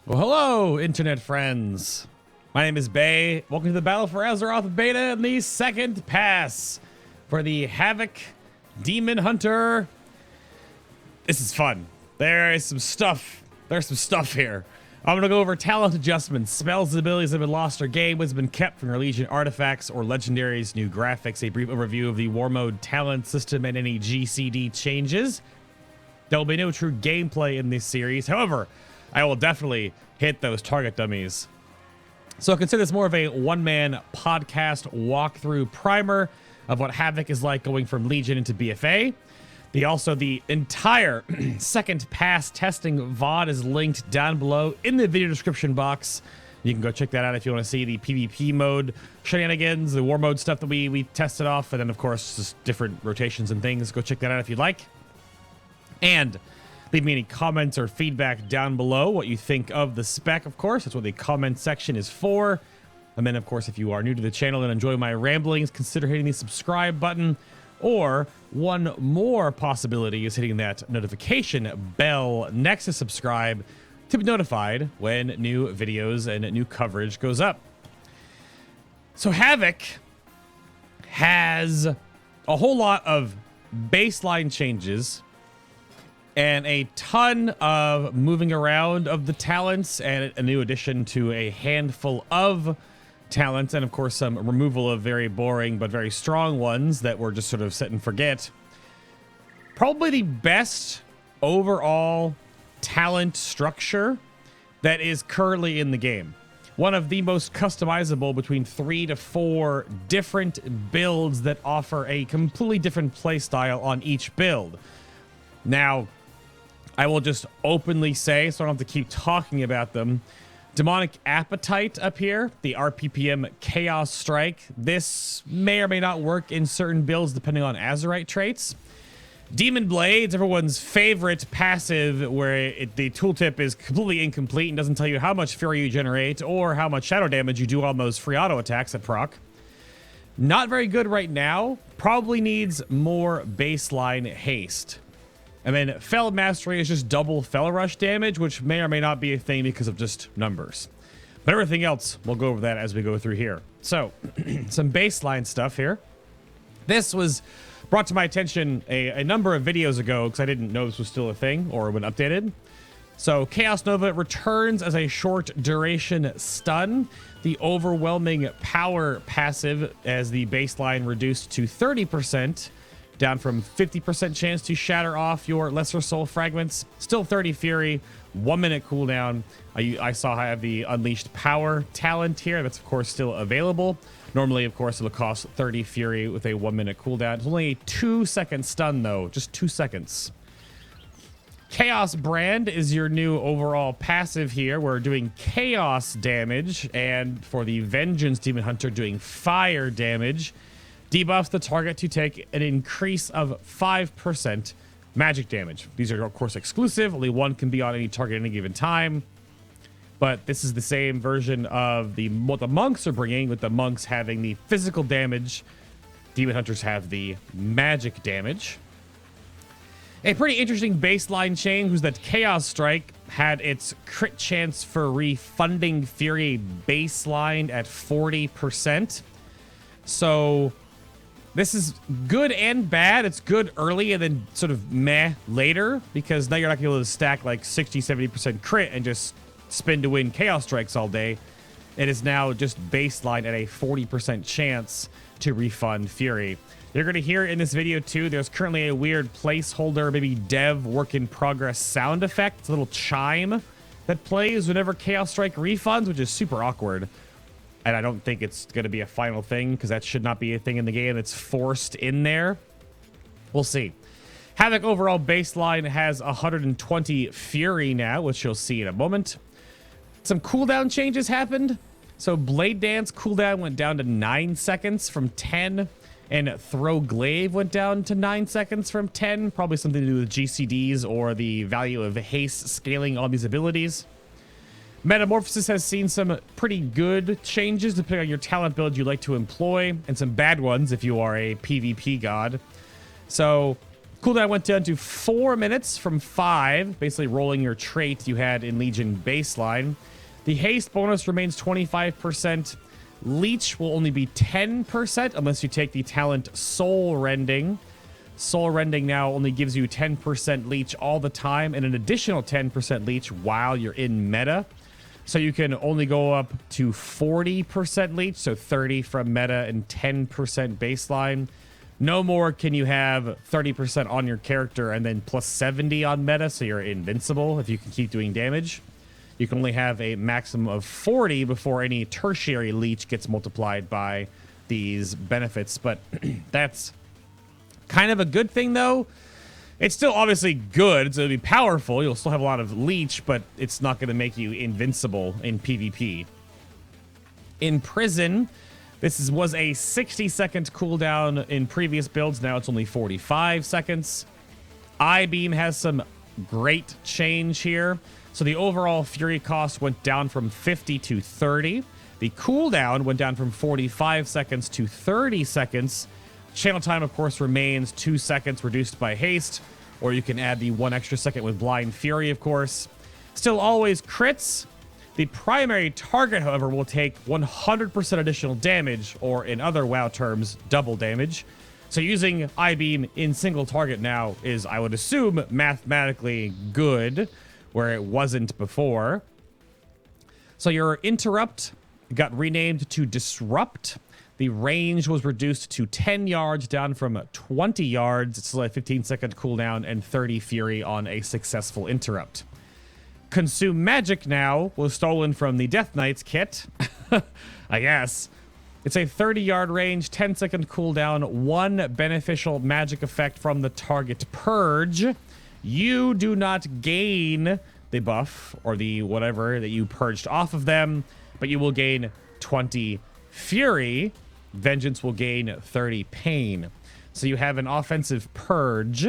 Well, hello, internet friends. My name is Bay. Welcome to the Battle for Azeroth beta and the second pass for the Havoc Demon Hunter. This is fun. There is some stuff. There's some stuff here. I'm gonna go over talent adjustments, spells and abilities that have been lost or gained, what's been kept from your Legion artifacts or legendaries, new graphics, a brief overview of the war mode talent system, and any GCD changes. There will be no true gameplay in this series. However, I will definitely hit those target dummies. So consider this more of a one-man podcast walkthrough primer of what Havoc is like going from Legion into BFA. The entire second pass testing VOD is linked down below in the video description box. You can go check that out if you want to see the PvP mode shenanigans, the war mode stuff that we tested off, and then of course just different rotations and things. Go check that out if you'd like. And leave me any comments or feedback down below, what you think of the spec, of course. That's what the comment section is for. And then, of course, if you are new to the channel and enjoy my ramblings, consider hitting the subscribe button. Or one more possibility is hitting that notification bell next to subscribe to be notified when new videos and new coverage goes up. So Havoc has a whole lot of baseline changes and a ton of moving around of the talents and a new addition to a handful of talents, and of course some removal of very boring but very strong ones that were just sort of set and forget. Probably the best overall talent structure that is currently in the game. One of the most customizable between 3 to 4 different builds that offer a completely different playstyle on each build. Now, I will just openly say, so I don't have to keep talking about them. Demonic Appetite up here, the RPPM Chaos Strike. This may or may not work in certain builds depending on Azerite traits. Demon Blades, everyone's favorite passive, where the tooltip is completely incomplete and doesn't tell you how much fury you generate or how much shadow damage you do on those free auto attacks that proc. Not very good right now. Probably needs more baseline haste. And then Fel Mastery is just double Fel Rush damage, which may or may not be a thing because of just numbers. But everything else, we'll go over that as we go through here. So, some baseline stuff here. This was brought to my attention a number of videos ago because I didn't know this was still a thing or when updated. So, Chaos Nova returns as a short duration stun. The Overwhelming Power passive as the baseline reduced to 30%. Down from 50% chance to shatter off your lesser soul fragments. Still 30 fury, 1 minute cooldown. I saw I have the Unleashed Power talent here. That's of course still available. Normally, of course, it'll cost 30 fury with a 1 minute cooldown. It's only a 2-second stun though, just 2 seconds. Chaos Brand is your new overall passive here. We're doing chaos damage, and for the Vengeance Demon Hunter doing fire damage. Debuffs the target to take an increase of 5% magic damage. These are, of course, exclusive. Only one can be on any target at any given time. But this is the same version of what the monks are bringing, with the monks having the physical damage. Demon Hunters have the magic damage. A pretty interesting baseline change was that Chaos Strike had its crit chance for refunding Fury baseline at 40%. So this is good and bad. It's good early and then sort of meh later, because now you're not going to be able to stack like 60-70% crit and just spin to win Chaos Strikes all day. It is now just baseline at a 40% chance to refund Fury. You're going to hear in this video too, there's currently a weird placeholder, maybe dev work in progress sound effect. It's a little chime that plays whenever Chaos Strike refunds, which is super awkward. And I don't think it's going to be a final thing, because that should not be a thing in the game that's forced in there. We'll see. Havoc overall baseline has 120 Fury now, which you'll see in a moment. Some cooldown changes happened. So Blade Dance cooldown went down to 9 seconds from 10. And Throw Glaive went down to 9 seconds from 10. Probably something to do with GCDs or the value of haste scaling on these abilities. Metamorphosis has seen some pretty good changes depending on your talent build you like to employ, and some bad ones if you are a PvP god. So Cooldown went down to 4 minutes from 5, basically rolling your trait you had in Legion baseline. The haste bonus remains 25%. Leech will only be 10% unless you take the talent Soul Rending. Soul Rending now only gives you 10% leech all the time and an additional 10% leech while you're in meta. So you can only go up to 40% leech, so 30 from meta and 10% baseline. No more can you have 30% on your character and then plus 70 on meta, so you're invincible if you can keep doing damage. You can only have a maximum of 40 before any tertiary leech gets multiplied by these benefits, but that's kind of a good thing, though. It's still obviously good, so it'll be powerful. You'll still have a lot of leech, but it's not going to make you invincible in PvP. In Prison, this was a 60-second cooldown in previous builds. Now it's only 45 seconds. I-Beam has some great change here. So the overall Fury cost went down from 50 to 30. The cooldown went down from 45 seconds to 30 seconds. Channel time, of course, remains 2 seconds reduced by haste, or you can add the 1 extra second with Blind Fury, of course. Still always crits. The primary target, however, will take 100% additional damage, or in other WoW terms, double damage. So using I-Beam in single target now is, I would assume, mathematically good, where it wasn't before. So your Interrupt got renamed to Disrupt. The range was reduced to 10 yards, down from 20 yards. It's still a 15-second cooldown and 30 Fury on a successful interrupt. Consume Magic now was stolen from the Death Knights kit, I guess. It's a 30-yard range, 10-second cooldown, 1 beneficial magic effect from the target purge. You do not gain the buff or the whatever that you purged off of them, but you will gain 20 Fury. Vengeance will gain 30 pain. So you have an offensive purge.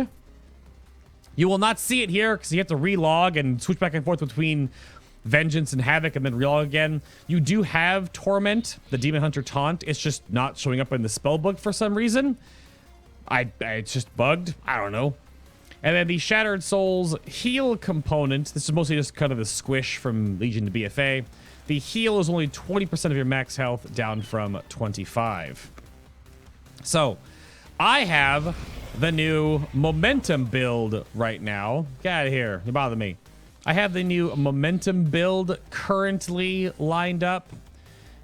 You will not see it here because you have to relog and switch back and forth between Vengeance and Havoc and then relog again. You do have Torment, the Demon Hunter taunt. It's just not showing up in the spellbook for some reason. It's just bugged. I don't know. And then the Shattered Souls heal component. This is mostly just kind of the squish from Legion to BFA. The heal is only 20% of your max health, down from 25. So, I have the new Momentum build right now. Get out of here. You bother me. I have the new Momentum build currently lined up.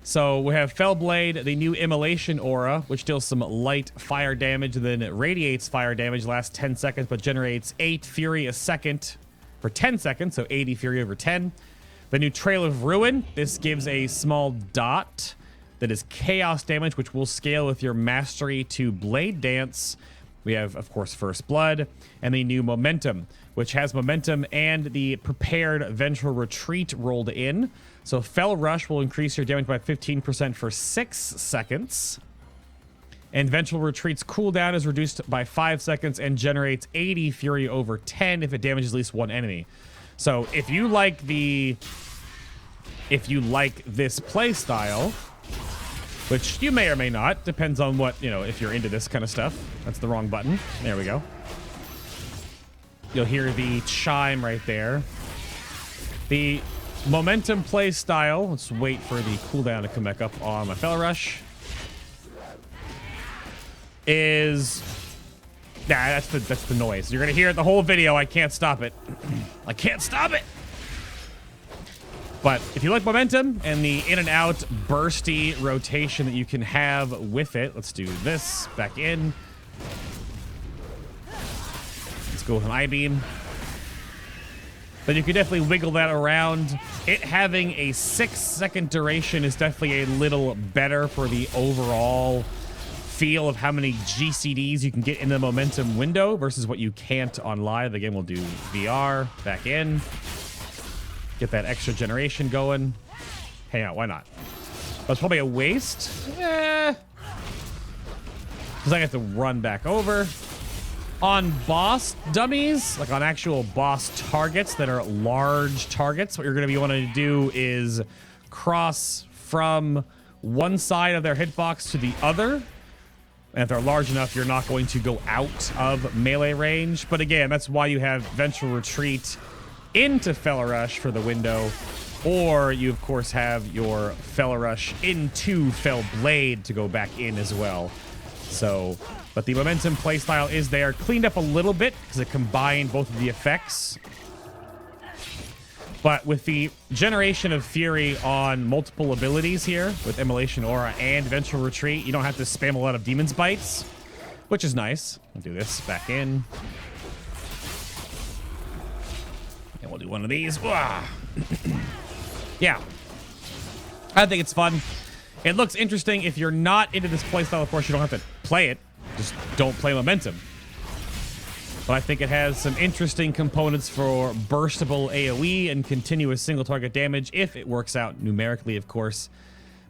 So, we have Fellblade, the new Immolation Aura, which deals some light fire damage, then it radiates fire damage, lasts 10 seconds, but generates 8 Fury a second for 10 seconds, so 80 Fury over 10. The new Trail of Ruin. This gives a small dot that is chaos damage, which will scale with your mastery to Blade Dance. We have, of course, First Blood, and the new Momentum, which has Momentum and the Prepared Vengeful Retreat rolled in. So Fel Rush will increase your damage by 15% for 6 seconds. And Vengeful Retreat's cooldown is reduced by 5 seconds and generates 80 Fury over 10 if it damages at least 1 enemy. So if you like this play style, which you may or may not, depends on what, if you're into this kind of stuff. That's the wrong button. There we go. You'll hear the chime right there. The Momentum play style, let's wait for the cooldown to come back up on my Fel Rush, is... Nah, that's the noise. You're gonna hear it the whole video. I can't stop it. I can't stop it. But if you like Momentum and the in and out bursty rotation that you can have with it, let's do this. Back in. Let's go with an I-Beam. But you can definitely wiggle that around. It having a 6-second duration is definitely a little better for the overall feel of how many GCDs you can get in the Momentum window versus what you can't on live. Again, we'll do VR, back in, get that extra generation going. Hang on, why not? That's probably a waste. Because I have to run back over. On boss dummies, like on actual boss targets that are large targets, what you're going to be wanting to do is cross from one side of their hitbox to the other. And if they're large enough, you're not going to go out of melee range. But again, that's why you have Vengeful Retreat into Fel Barrage for the window. Or you, of course, have your Fel Barrage into Fel Blade to go back in as well. So, but the momentum playstyle is there. Cleaned up a little bit because it combined both of the effects. But with the generation of Fury on multiple abilities here, with Immolation Aura and Vengeful Retreat, you don't have to spam a lot of Demon's Bites, which is nice. We'll do this back in. And we'll do one of these. Yeah. I think it's fun. It looks interesting. If you're not into this playstyle, of course, you don't have to play it. Just don't play Momentum. But I think it has some interesting components for burstable AoE and continuous single target damage if it works out numerically, of course.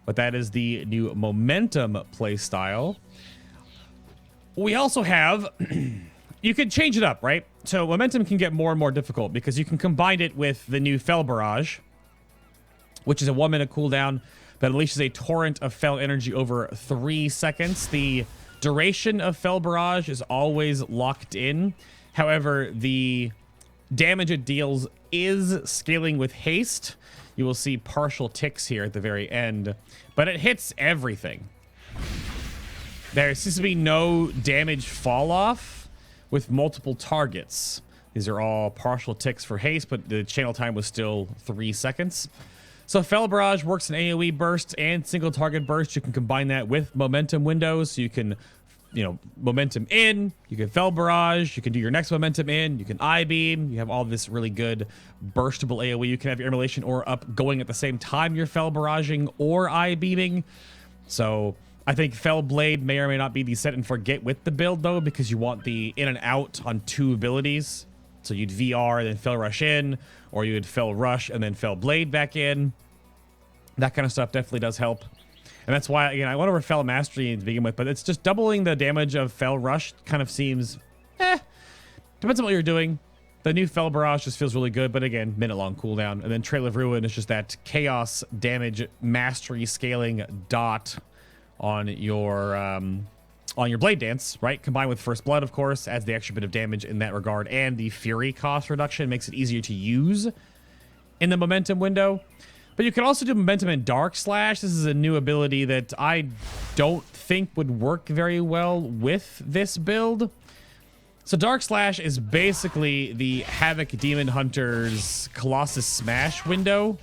But that is the new Momentum playstyle. We also have... you could change it up, right? So Momentum can get more and more difficult because you can combine it with the new Fel Barrage, which is a 1-minute cooldown that unleashes a torrent of Fel energy over 3 seconds. The duration of Fel Barrage is always locked in. However, the damage it deals is scaling with haste. You will see partial ticks here at the very end, but it hits everything. There seems to be no damage fall off with multiple targets. These are all partial ticks for haste, but the channel time was still 3 seconds. So Fel Barrage works in AoE bursts and single target bursts. You can combine that with momentum windows. So you can, you know, momentum in, you can Fel Barrage, you can do your next momentum in, you can I-beam. You have all this really good burstable AoE. You can have your Immolation Aura up going at the same time you're Fel Barraging or I-beaming. So I think Fel Blade may or may not be the set and forget with the build, though, because you want the in and out on 2 abilities. So you'd VR and then Fel Rush in, or you would Fel Rush and then Fel Blade back in. That kind of stuff definitely does help. And that's why, again, I went over Fel Mastery to begin with, but it's just doubling the damage of Fel Rush kind of seems, depends on what you're doing. The new Fel Barrage just feels really good, but again, minute-long cooldown. And then Trail of Ruin is just that chaos damage mastery scaling dot on your Blade Dance, right? Combined with First Blood, of course, adds the extra bit of damage in that regard, and the Fury cost reduction makes it easier to use in the momentum window. But you can also do momentum in Dark Slash. This is a new ability that I don't think would work very well with this build. So Dark Slash is basically the Havoc Demon Hunter's Colossus Smash window,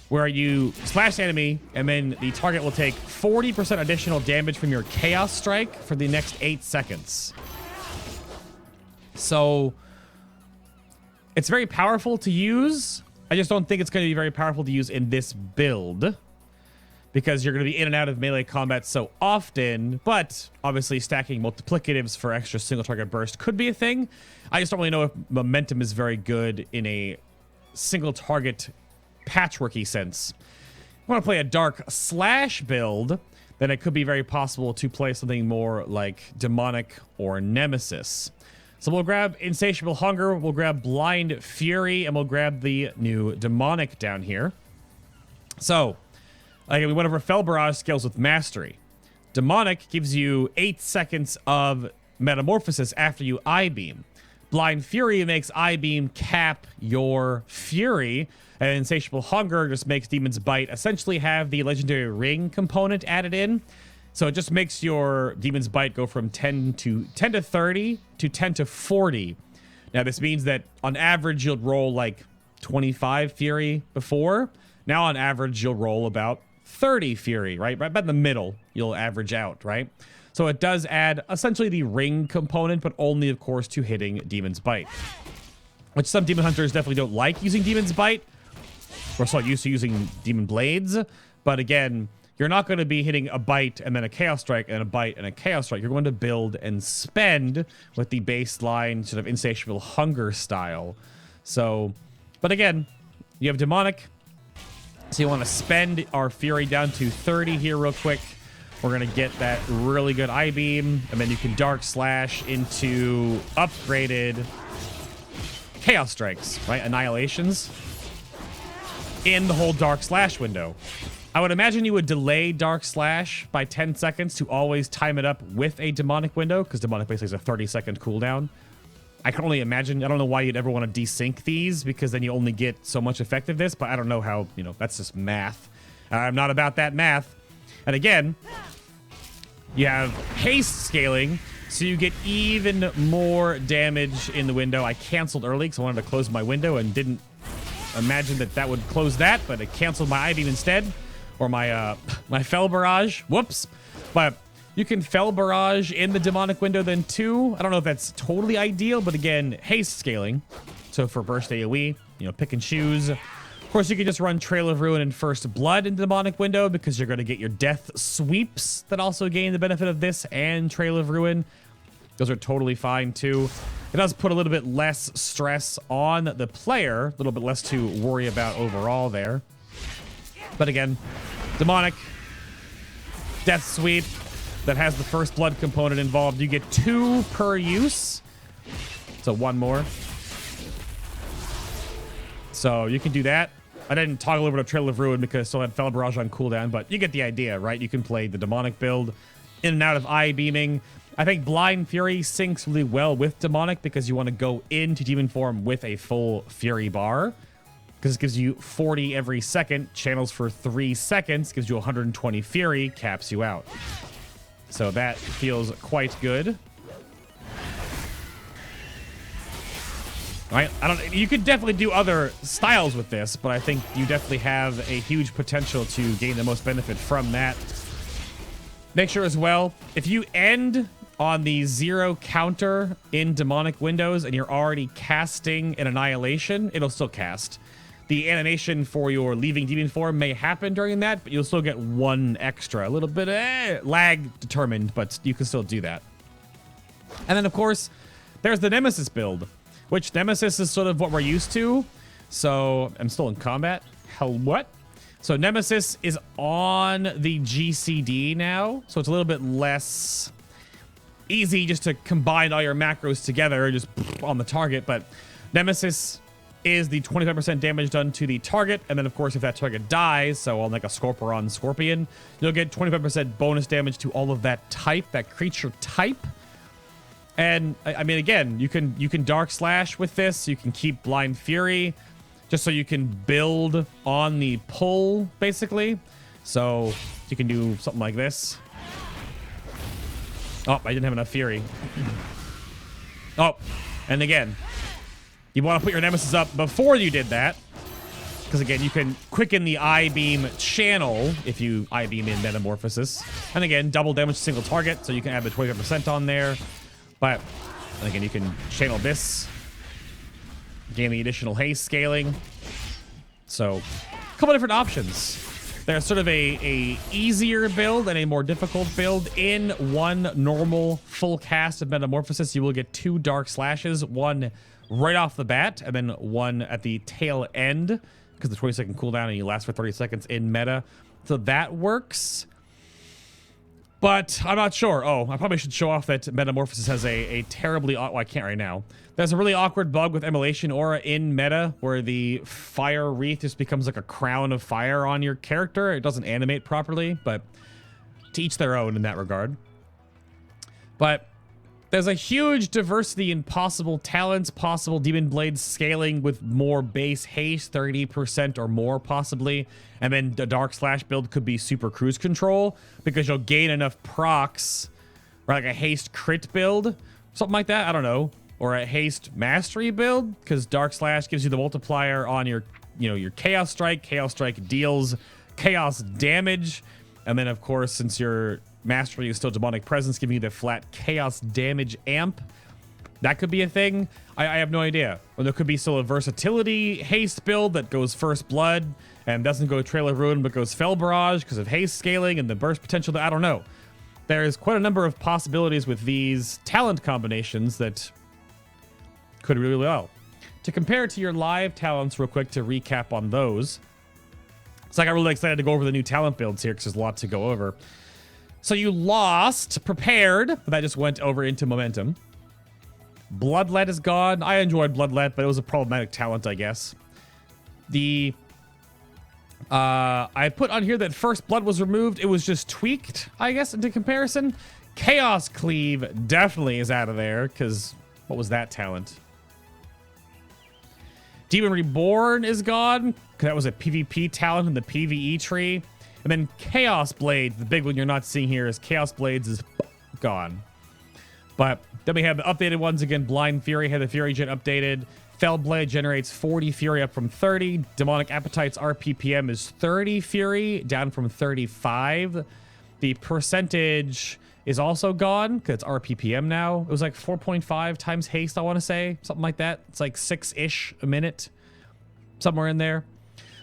where you slash the enemy, and then the target will take 40% additional damage from your Chaos Strike for the next 8 seconds. So it's very powerful to use. I just don't think it's going to be very powerful to use in this build, because you're going to be in and out of melee combat so often. But obviously stacking multiplicatives for extra single target burst could be a thing. I just don't really know if momentum is very good in a single target patchworky sense. If you want to play a Dark Slash build, then it could be very possible to play something more like Demonic or Nemesis. So we'll grab Insatiable Hunger, we'll grab Blind Fury, and we'll grab the new Demonic down here. So, again, we went over Fel Barrage scales with Mastery. Demonic gives you 8 seconds of Metamorphosis after you I-beam. Blind Fury makes I-beam cap your Fury, and Insatiable Hunger just makes Demon's Bite essentially have the Legendary Ring component added in. So it just makes your Demon's Bite go from 10 to 30 to 10 to 40. Now this means that on average you'll roll like 25 Fury before. Now on average you'll roll about 30 Fury, right? Right about in the middle you'll average out, right? So it does add essentially the ring component, but only of course to hitting Demon's Bite. Which some Demon Hunters definitely don't like using Demon's Bite. We're so used to using Demon Blades, but again, you're not going to be hitting a bite and then a Chaos Strike and a bite and a Chaos Strike. You're going to build and spend with the baseline sort of Insatiable Hunger style. So, but again, you have Demonic. So you want to spend our Fury down to 30 here real quick. We're going to get that really good I-beam, and then you can Dark Slash into upgraded Chaos Strikes, right? Annihilations in the whole Dark Slash window. I would imagine you would delay Dark Slash by 10 seconds to always time it up with a Demonic window, because Demonic basically is a 30-second cooldown. I can only imagine. I don't know why you'd ever want to desync these, because then you only get so much effectiveness, but I don't know how, you know, that's just math. I'm not about that math. And again, you have haste scaling, so you get even more damage in the window. I canceled early because I wanted to close my window and didn't imagine that that would close that, but it canceled my I-beam instead, or my my Fel Barrage. Whoops. But you can Fel Barrage in the Demonic window then too. I don't know if that's totally ideal, but again, haste scaling. So for burst AoE, you know, pick and choose. Of course, you can just run Trail of Ruin and First Blood in the Demonic window, because you're going to get your death sweeps that also gain the benefit of this and Trail of Ruin. Those are totally fine too. It does put a little bit less stress on the player, a little bit less to worry about overall there. But again, Demonic, Death Sweep, that has the First Blood component involved. You get 2 per use. So 1 more. So you can do that. I didn't toggle over to Trail of Ruin because I still had Fel Barrage on cooldown, but you get the idea, right? You can play the Demonic build in and out of I-beaming. I think Blind Fury syncs really well with Demonic because you want to go into Demon form with a full Fury bar, because it gives you 40 every second, channels for 3 seconds, gives you 120 Fury, caps you out. So that feels quite good. Right? You could definitely do other styles with this, but I think you definitely have a huge potential to gain the most benefit from that. Make sure as well, if you end on the 0 counter in Demonic windows and you're already casting an Annihilation, it'll still cast. The animation for your leaving demon form may happen during that, but you'll still get 1 extra. A little bit lag determined, but you can still do that. And then, of course, there's the Nemesis build, which Nemesis is sort of what we're used to. So I'm still in combat. Hell, what? So Nemesis is on the GCD now, so it's a little bit less easy just to combine all your macros together just on the target. But Nemesis is the 25% damage done to the target, and then of course if that target dies, so on like a Scorpion Scorpion, you'll get 25% bonus damage to all of that type, that creature type. And I mean, again, you can Dark Slash with this. You can keep Blind Fury, just so you can build on the pull, basically. So you can do something like this. Oh, I didn't have enough Fury. Oh, and again, you want to put your Nemesis up before you did that, because again, you can quicken the I-beam channel if you I-beam in Metamorphosis. And again, double damage to single target, so you can add the 25% on there. But, and again, you can channel this, gain the additional haste scaling. So, a couple different options. There's sort of a easier build and a more difficult build. In one normal full cast of Metamorphosis, you will get 2 Dark Slashes, 1 right off the bat, and then 1 at the tail end, because the 20-second cooldown and you last for 30 seconds in meta. So that works. But I'm not sure. Oh, I probably should show off that Metamorphosis has a terribly... Well, I can't right now. There's a really awkward bug with Immolation Aura in meta where the fire wreath just becomes like a crown of fire on your character. It doesn't animate properly, but to each their own in that regard. But there's a huge diversity in possible talents, possible Demon Blade scaling with more base haste, 30% or more possibly. And then the Dark Slash build could be super cruise control because you'll gain enough procs, or like a haste crit build, something like that. I don't know. Or a haste mastery build, because Dark Slash gives you the multiplier on your, you know, your Chaos Strike. Chaos Strike deals chaos damage. And then, of course, since your mastery is still Demonic Presence, giving you the flat chaos damage amp. That could be a thing. I have no idea. Or there could be still a versatility haste build that goes First Blood and doesn't go Trail of Ruin, but goes Fel Barrage because of haste scaling and the burst potential. I don't know. There's quite a number of possibilities with these talent combinations that could really well. To compare it to your live talents real quick to recap on those. So I got really excited to go over the new talent builds here because there's a lot to go over. So you lost Prepared, but that just went over into Momentum. Bloodlet is gone. I enjoyed Bloodlet, but it was a problematic talent, I guess. The I put on here that First Blood was removed. It was just tweaked, I guess, into comparison. Chaos Cleave definitely is out of there, because what was that talent? Demon Reborn is gone, because that was a PvP talent in the PvE tree. And then Chaos Blades, the big one you're not seeing here, is Chaos Blades is gone. But then we have the updated ones again. Blind Fury had the Fury Gen updated. Fel Blade generates 40 Fury up from 30. Demonic Appetite's RPPM is 30 Fury, down from 35. The percentage is also gone because it's RPPM now. It was like 4.5 times haste, I want to say. Something like that. It's like 6-ish a minute. Somewhere in there.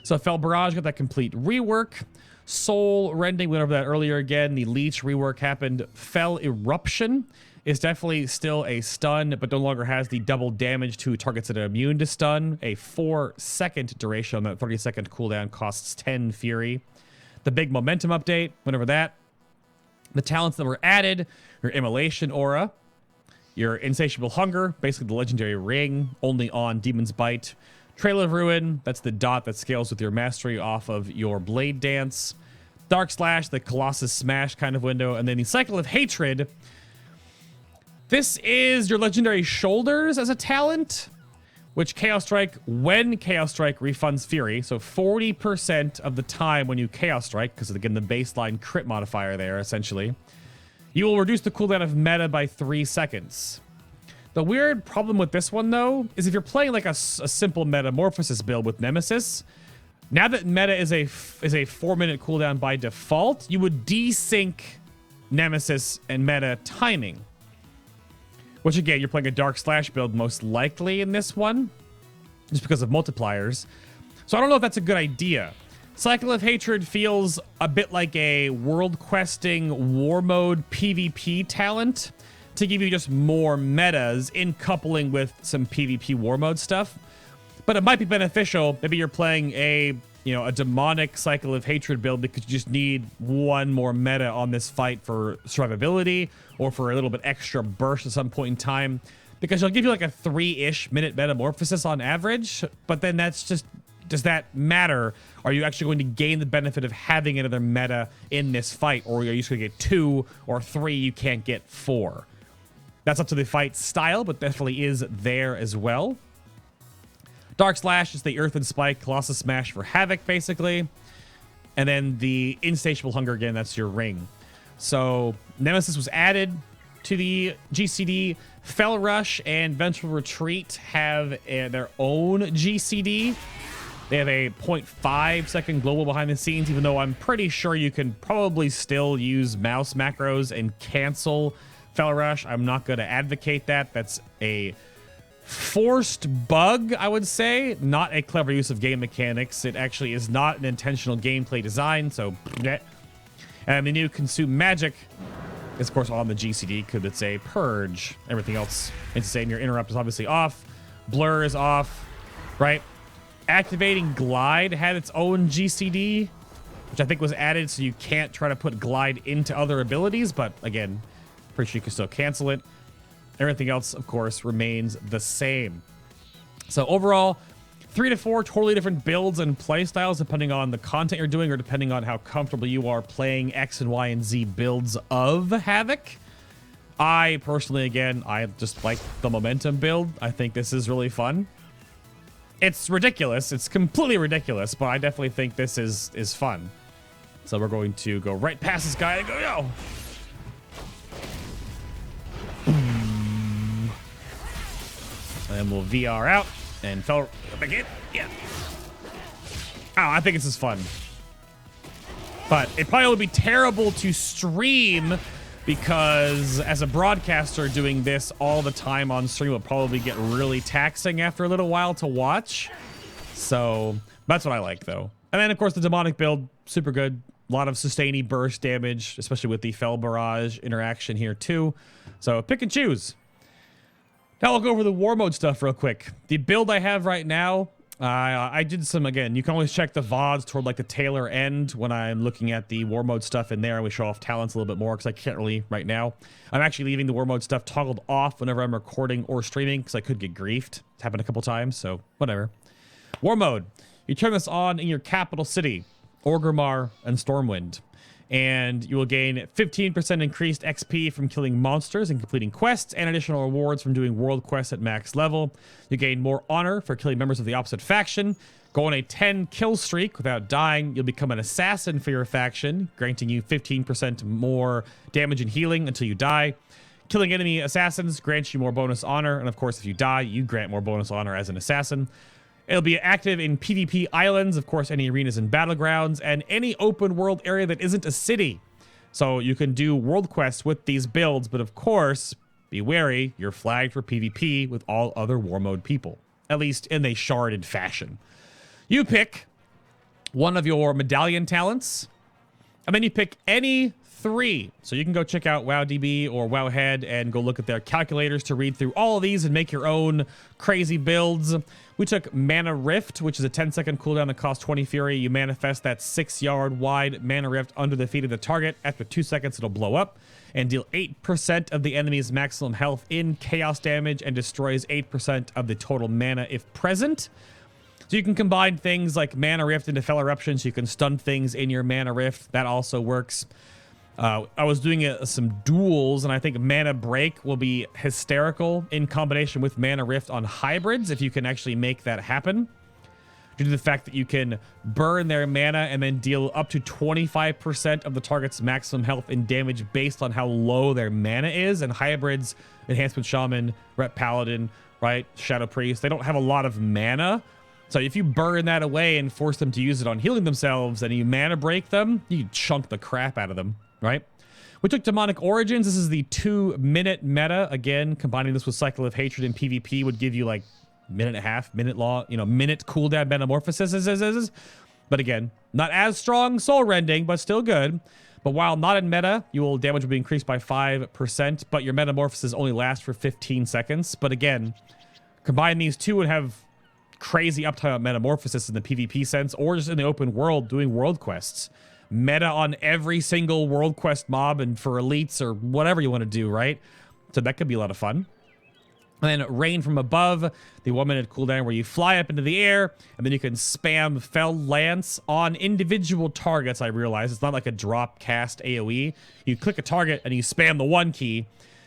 So Fel Barrage got that complete rework. Soul Rending, went over that earlier again. The Leech rework happened. Fel Eruption is definitely still a stun, but no longer has the double damage to targets that are immune to stun. A 4-second duration on that 30-second cooldown costs 10 Fury. The big momentum update, went over that. The talents that were added, your Immolation Aura, your Insatiable Hunger, basically the legendary ring, only on Demon's Bite. Trail of Ruin, that's the dot that scales with your mastery off of your Blade Dance. Dark Slash, the Colossus Smash kind of window. And then the Cycle of Hatred. This is your legendary Shoulders as a talent, which Chaos Strike, when Chaos Strike refunds Fury, so 40% of the time when you Chaos Strike, because again, the baseline crit modifier there, essentially, you will reduce the cooldown of meta by 3 seconds. The weird problem with this one, though, is if you're playing like a simple Metamorphosis build with Nemesis, now that meta is a 4-minute cooldown by default, you would desync Nemesis and meta timing. Which, again, you're playing a Dark Slash build most likely in this one, just because of multipliers. So I don't know if that's a good idea. Cycle of Hatred feels a bit like a world questing war mode PvP talent to give you just more metas in coupling with some PvP war mode stuff. But it might be beneficial. Maybe you're playing a demonic Cycle of Hatred build because you just need one more meta on this fight for survivability or for a little bit extra burst at some point in time, because it'll give you like a 3-ish minute metamorphosis on average. But then that's just, does that matter? Are you actually going to gain the benefit of having another meta in this fight, or are you just going to get 2 or 3? You can't get 4. That's up to the fight style, but definitely is there as well. Dark Slash is the Earthen Spike, Colossus Smash for Havoc, basically. And then the Insatiable Hunger, again, that's your ring. So Nemesis was added to the GCD. Fel Rush and Vengeful Retreat have their own GCD. They have a 0.5 second global behind the scenes, even though I'm pretty sure you can probably still use mouse macros and cancel Fel Rush. I'm not going to advocate that. That's a forced bug, I would say, not a clever use of game mechanics. It actually is not an intentional gameplay design, so and the new Consume Magic is of course on the GCD because it's a purge. Everything else it's the same. Your interrupt is obviously off, blur is off, right? Activating Glide had its own GCD, which I think was added so you can't try to put Glide into other abilities, but again, pretty sure you can still cancel it. Everything else, of course, remains the same. So overall, 3 to 4 totally different builds and playstyles depending on the content you're doing or depending on how comfortable you are playing X and Y and Z builds of Havoc. I personally, again, I just like the momentum build. I think this is really fun. It's ridiculous. It's completely ridiculous, but I definitely think this is fun. So we're going to go right past this guy and go, yo! And then we'll VR out and Fel back in. Yeah. Oh, I think this is fun. But it probably would be terrible to stream because as a broadcaster doing this all the time on stream will probably get really taxing after a little while to watch. So that's what I like though. And then of course the demonic build, super good. A lot of sustainy burst damage, especially with the Fel Barrage interaction here too. So pick and choose. Now I'll go over the war mode stuff real quick. The build I have right now, I did some, again, you can always check the VODs toward like the tailor end when I'm looking at the war mode stuff in there and we show off talents a little bit more because I can't really right now. I'm actually leaving the war mode stuff toggled off whenever I'm recording or streaming because I could get griefed. It's happened a couple times, so whatever. War mode. You turn this on in your capital city, Orgrimmar and Stormwind. And you will gain 15% increased XP from killing monsters and completing quests, and additional rewards from doing world quests at max level. You gain more honor for killing members of the opposite faction. Go on a 10 kill streak without dying. You'll become an assassin for your faction, granting you 15% more damage and healing until you die. Killing enemy assassins grants you more bonus honor, and of course, if you die, you grant more bonus honor as an assassin. It'll be active in PvP islands, of course, any arenas and battlegrounds, and any open world area that isn't a city. So you can do world quests with these builds, but of course, be wary, you're flagged for PvP with all other war mode people, at least in a sharded fashion. You pick one of your medallion talents, and then you pick any 3. So you can go check out WoWDB or WoWhead and go look at their calculators to read through all of these and make your own crazy builds. We took Mana Rift, which is a 10-second cooldown that costs 20 Fury. You manifest that 6-yard wide Mana Rift under the feet of the target. After 2 seconds, it'll blow up and deal 8% of the enemy's maximum health in chaos damage and destroys 8% of the total mana if present. So you can combine things like Mana Rift into Fel Eruption, so you can stun things in your Mana Rift. That also works. I was doing some duels, and I think Mana Break will be hysterical in combination with Mana Rift on hybrids, if you can actually make that happen. Due to the fact that you can burn their mana and then deal up to 25% of the target's maximum health and damage based on how low their mana is. And hybrids, Enhancement Shaman, Rep Paladin, right, Shadow Priest, they don't have a lot of mana. So if you burn that away and force them to use it on healing themselves and you Mana Break them, you chunk the crap out of them. Right? We took Demonic Origins. This is the 2-minute meta. Again, combining this with Cycle of Hatred in PvP would give you like minute and a half, minute long, minute cooldown metamorphosis. But again, not as strong soul rending, but still good. But while not in meta, your damage will be increased by 5%, but your metamorphosis only lasts for 15 seconds. But again, combine these two and have crazy uptime on metamorphosis in the PvP sense, or just in the open world doing world quests. Meta on every single world quest mob and for elites or whatever you want to do, right? So that could be a lot of fun. And then Rain from Above, the 1-minute cooldown where you fly up into the air, and then you can spam Fel Lance on individual targets. I realize it's not like a drop cast AoE. You click a target and you spam the 1 key,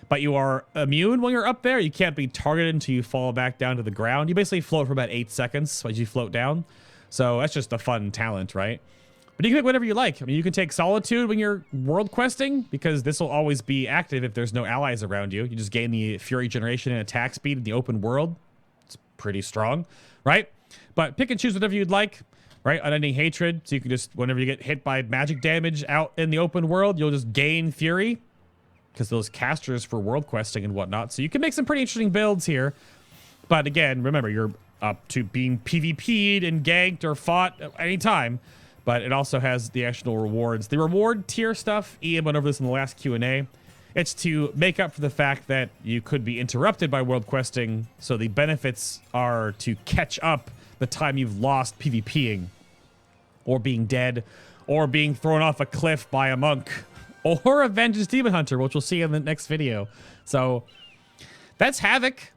but you are immune when you're up there. You can't be targeted until you fall back down to the ground. You basically float for about 8 seconds as you float down. So that's just a fun talent, right? But you can pick whatever you like. I mean, you can take Solitude when you're world questing, because this will always be active if there's no allies around you. You just gain the Fury generation and attack speed in the open world. It's pretty strong, right? But pick and choose whatever you'd like, right? Unending Hatred, so you can just, whenever you get hit by magic damage out in the open world, you'll just gain Fury, because those casters for world questing and whatnot. So you can make some pretty interesting builds here. But again, remember, you're up to being PvP'd and ganked or fought at any time. But it also has the actual rewards. The reward tier stuff, Ian went over this in the last Q&A. It's to make up for the fact that you could be interrupted by world questing, so the benefits are to catch up the time you've lost PvPing, or being dead, or being thrown off a cliff by a monk, or a Vengeance Demon Hunter, which we'll see in the next video. So that's Havoc.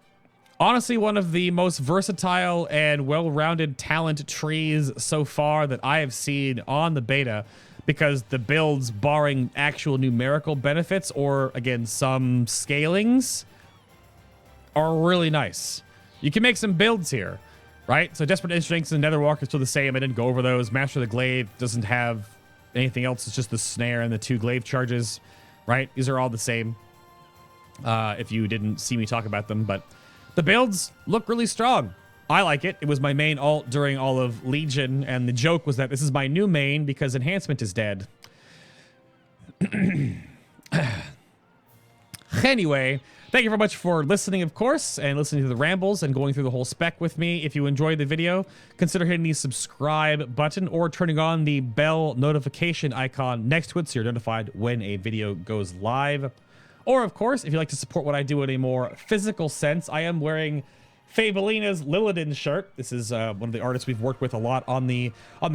Honestly, one of the most versatile and well-rounded talent trees so far that I have seen on the beta, because the builds, barring actual numerical benefits or, again, some scalings, are really nice. You can make some builds here, right? So Desperate Instincts and Netherwalker are still the same. I didn't go over those. Master of the Glaive doesn't have anything else. It's just the snare and the 2 glaive charges, right? These are all the same, if you didn't see me talk about them, but the builds look really strong. I like it. It was my main alt during all of Legion, and the joke was that this is my new main because Enhancement is dead. Anyway, thank you very much for listening, of course, and listening to the rambles and going through the whole spec with me. If you enjoyed the video, consider hitting the subscribe button or turning on the bell notification icon next to it so you're notified when a video goes live. Or, of course, if you'd like to support what I do in a more physical sense, I am wearing Fabelina's Lillidan shirt. This is one of the artists we've worked with a lot on the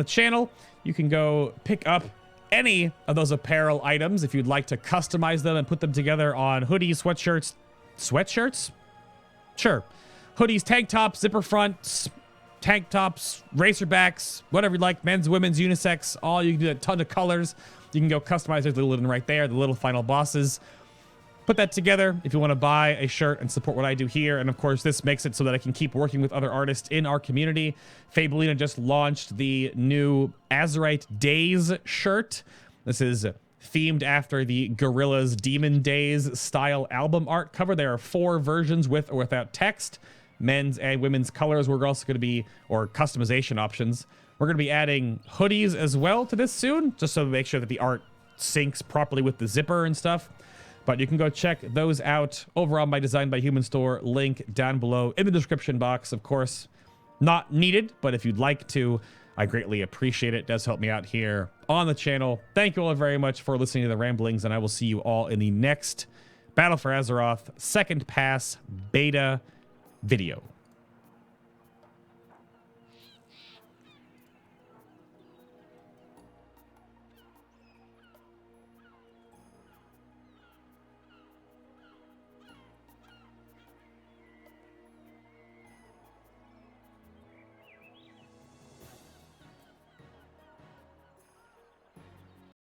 channel. You can go pick up any of those apparel items if you'd like to customize them and put them together on hoodies, sweatshirts? Sure. Hoodies, tank tops, zipper fronts, tank tops, racerbacks, whatever you like, men's, women's, unisex, all. You can do a ton of colors. You can go customize. There's the little right there, the little final bosses. Put that together if you want to buy a shirt and support what I do here. And of course, this makes it so that I can keep working with other artists in our community. Fabelina just launched the new Azeroth Days shirt. This is themed after the Gorillaz Demon Days style album art cover. There are 4 versions with or without text, men's and women's colors. We're also going to be, or customization options. We're going to be adding hoodies as well to this soon, just so to make sure that the art syncs properly with the zipper and stuff. But you can go check those out over on my Design by Human store, link down below in the description box. Of course, not needed, but if you'd like to, I greatly appreciate it. It does help me out here on the channel. Thank you all very much for listening to the ramblings, and I will see you all in the next Battle for Azeroth Second Pass beta video.